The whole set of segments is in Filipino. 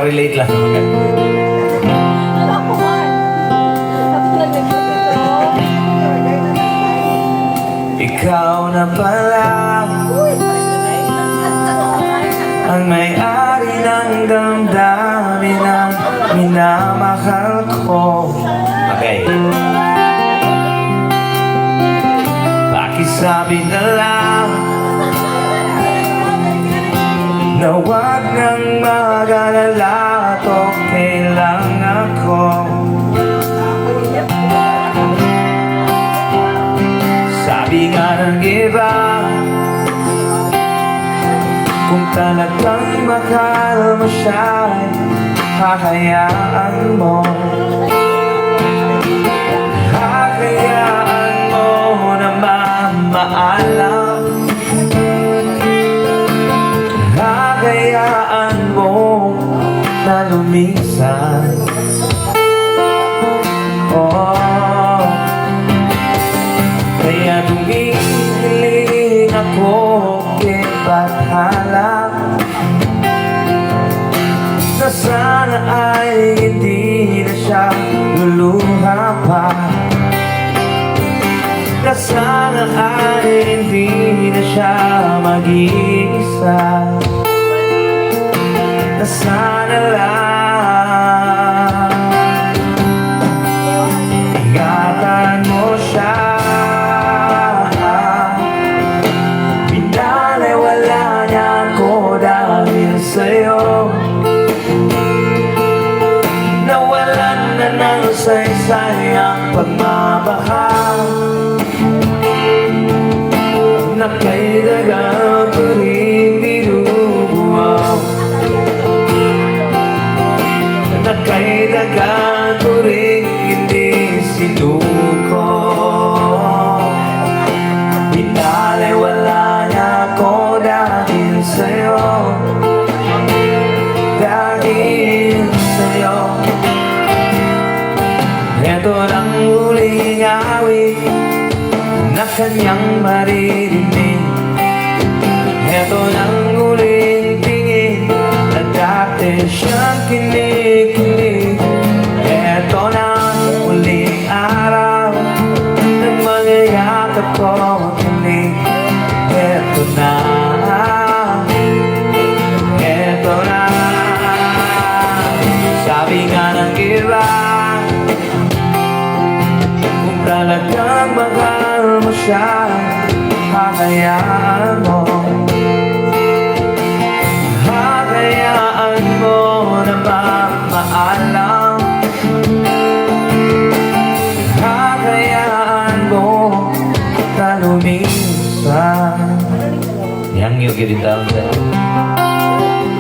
Nakarelate lang. Ikaw na pala ang may-ari ng damdamin ng minamahal ko. Okay. Pakisabi na lang na huwag nang mag-alala at okay lang ako. Sabi nga ng iba, kung talagang mahal mo siya, hahayaan mo. Hahayaan mo na mamaalam. Hahayaan mo na lumisan. Oh, kaya dumihiling ako kay bathala na sana ay hindi na siya luluha pa, na sana ay hindi na siya mag-iisa, na sana lang ingatan mo siya. Pinalewala niya ako dahil sa'yo, nawalan na ng saysay ang pagmamahal, na kay dagang ko rin binubuhaw, na kay dagang ko rin hindi sinuko. Pinalewala niya ako dahil sa'yo, dahil sa'yo. Ito ang huling awit na kanyang maririnig. Ito ang huling tingin na dati siyang kinikilig. Ito na ang huling araw na mangyayakap ko muli. Ito na, ito na. Sabi nga ng iba, kung talagang mahal mo siya, hahayaan mo. Hahayaan mo na mamaalam. Hahayaan mo na lumisan. Yang yung ginitaw na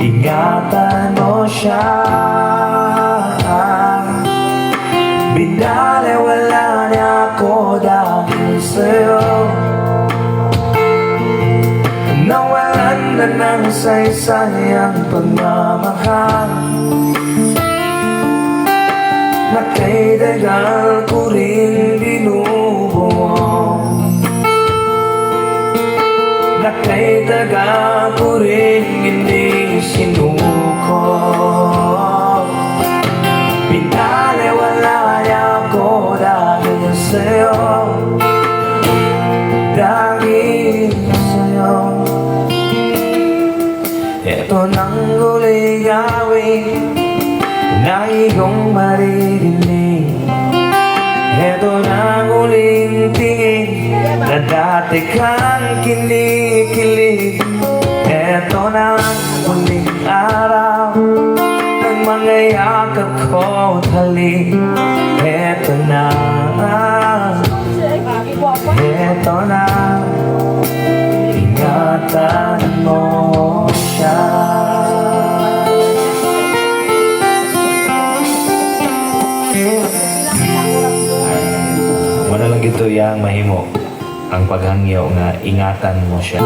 ingatan mo siya. Binalewala niya ako dahil sa'yo, nawalan na ng saysay ang pagmamahal, na kay dagal ko rin binubuo, na kay dagal ko rin hindi sinuko. Pinalewala niya ako dahil sa'yo, dahil sa'yo. Ito nang huling awit na iyong maririnig. Ito nang huling tingin na dati kang kinikilig. Ito nang huling araw ng mga yakap ko halik. Ito na, ito na, ingatan mo siya. Wala lang gito yang mahimo ang paghangyo nga ingatan mo siya.